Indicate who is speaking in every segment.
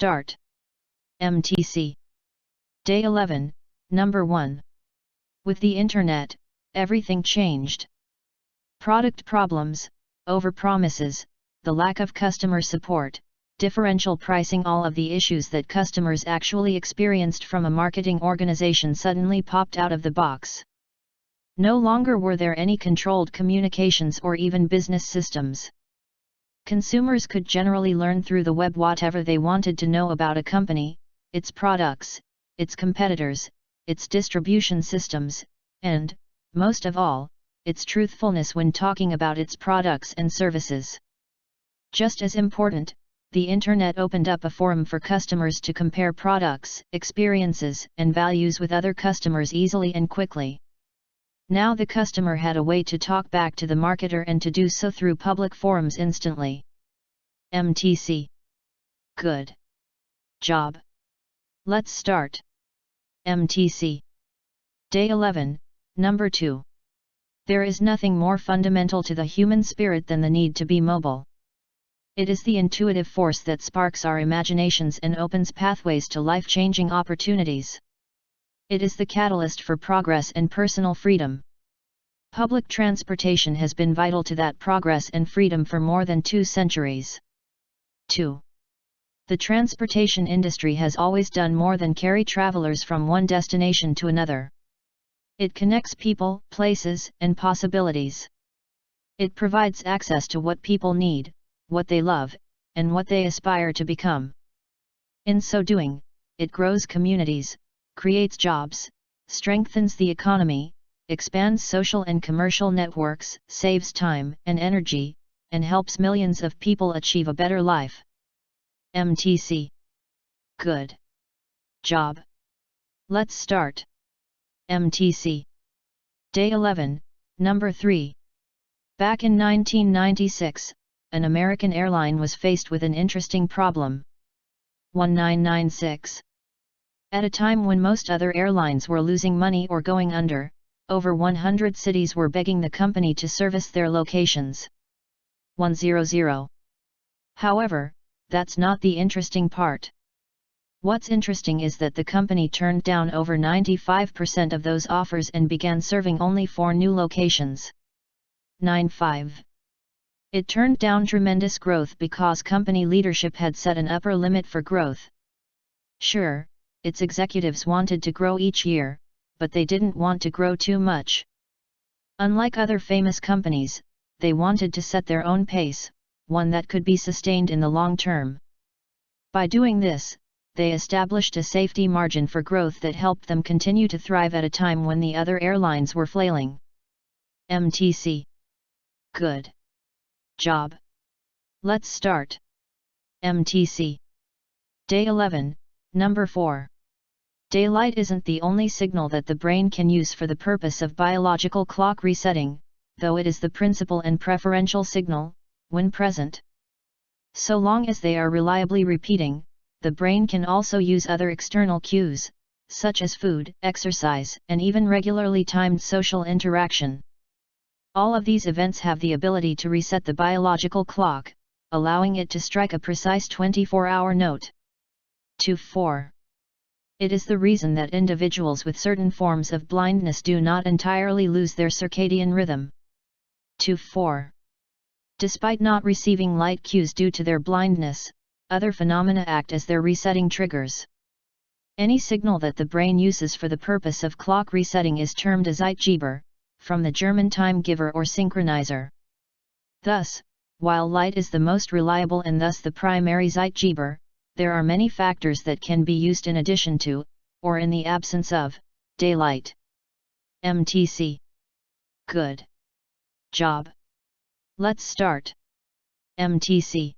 Speaker 1: start. MTC. Day 11, Number 1. With the Internet, everything changed. Product problems, overpromises, the lack of customer support, differential pricing, all of the issues that customers actually experienced from a marketing organization suddenly popped out of the box. No longer were there any controlled communications or even business systems. Consumers could generally learn through the web whatever they wanted to know about a company, its products, its competitors, its distribution systems, and, most of all, its truthfulness when talking about its products and services. Just as important, the Internet opened up a forum for customers to compare products, experiences, and values with other customers easily and quickly. Now the customer had a way to talk back to the marketer and to do so through public forums instantly. MTC. Good job. Let's start. MTC. Day 11, Number 2. There is nothing more fundamental to the human spirit than the need to be mobile. It is the intuitive force that sparks our imaginations and opens pathways to life-changing opportunities. It is the catalyst for progress and personal freedom. Public transportation has been vital to that progress and freedom for more than 2 centuries. 2. The transportation industry has always done more than carry travelers from one destination to another. It connects people, places, and possibilities. It provides access to what people need, what they love, and what they aspire to become. In so doing, it grows communities, creates jobs, strengthens the economy, expands social and commercial networks, saves time and energy, and helps millions of people achieve a better life. MTC. Good job. Let's start. MTC. Day 11, Number 3. Back in 1996, an American airline was faced with an interesting problem. 1996. At a time when most other airlines were losing money or going under, over 100 cities were begging the company to service their locations. 100. However, that's not the interesting part. What's interesting is that the company turned down over 95% of those offers and began serving only 4 new locations. 95. It turned down tremendous growth because company leadership had set an upper limit for growth. Sure, its executives wanted to grow each year, but they didn't want to grow too much. Unlike other famous companies, they wanted to set their own pace, one that could be sustained in the long term. By doing this, they established a safety margin for growth that helped them continue to thrive at a time when the other airlines were flailing. MTC. Good job. Let's start. MTC. Day 11, Number 4. Daylight isn't the only signal that the brain can use for the purpose of biological clock resetting, though it is the principal and preferential signal, when present. So long as they are reliably repeating, the brain can also use other external cues, such as food, exercise, and even regularly timed social interaction. All of these events have the ability to reset the biological clock, allowing it to strike a precise 24-hour note. 2-4. It is the reason that individuals with certain forms of blindness do not entirely lose their circadian rhythm. 2-4. Despite not receiving light cues due to their blindness, other phenomena act as their resetting triggers. Any signal that the brain uses for the purpose of clock resetting is termed a Zeitgeber, from the German time giver or synchronizer. Thus, while light is the most reliable and thus the primary Zeitgeber, there are many factors that can be used in addition to, or in the absence of, daylight. MTC. Good job. Let's start. MTC.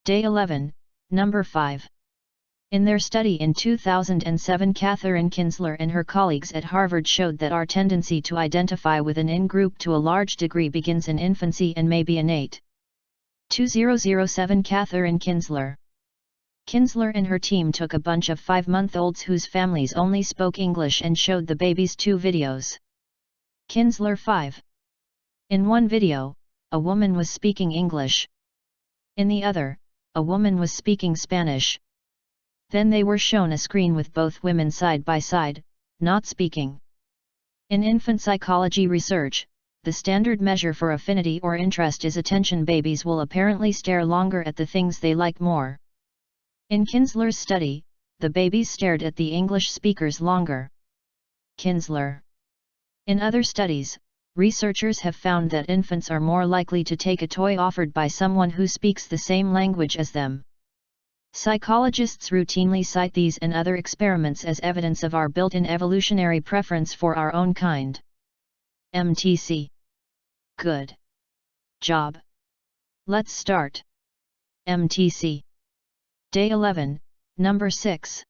Speaker 1: Day 11, Number 5. In their study in 2007, Catherine Kinsler and her colleagues at Harvard showed that our tendency to identify with an in-group to a large degree begins in infancy and may be innate. 2007 Catherine Kinsler. Kinsler and her team took a bunch of 5-month-olds whose families only spoke English and showed the babies 2 videos. Kinsler 5. In one video, a woman was speaking English. In the other, a woman was speaking Spanish. Then they were shown a screen with both women side by side, not speaking. In infant psychology research, the standard measure for affinity or interest is attention. Babies will apparently stare longer at the things they like more. In Kinsler's study, the babies stared at the English speakers longer. Kinsler. In other studies, researchers have found that infants are more likely to take a toy offered by someone who speaks the same language as them. Psychologists routinely cite these and other experiments as evidence of our built-in evolutionary preference for our own kind. MTC. Good job. Let's start. MTC. Day 11, number 6.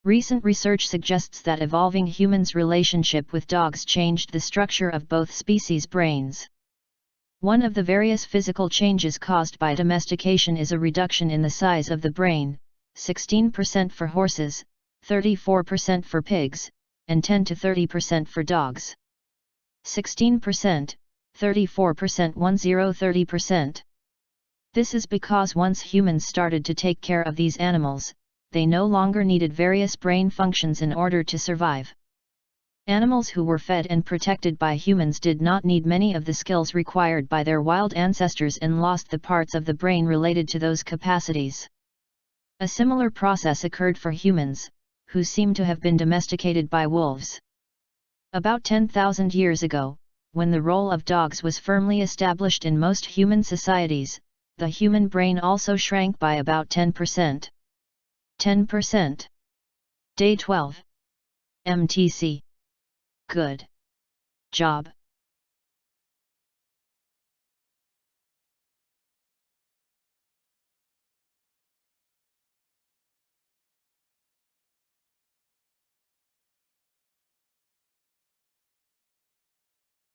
Speaker 1: Recent research suggests that evolving humans' relationship with dogs changed the structure of both species' brains. One of the various physical changes caused by domestication is a reduction in the size of the brain, 16% for horses, 34% for pigs, and 10 to 30% for dogs. 16%, 34%, 30%. This is because once humans started to take care of these animals, they no longer needed various brain functions in order to survive. Animals who were fed and protected by humans did not need many of the skills required by their wild ancestors and lost the parts of the brain related to those capacities. A similar process occurred for humans, who seem to have been domesticated by wolves. About 10,000 years ago, when the role of dogs was firmly established in most human societies, the human brain also shrank by about 10%. 10%. Day 12. MTC. Good job.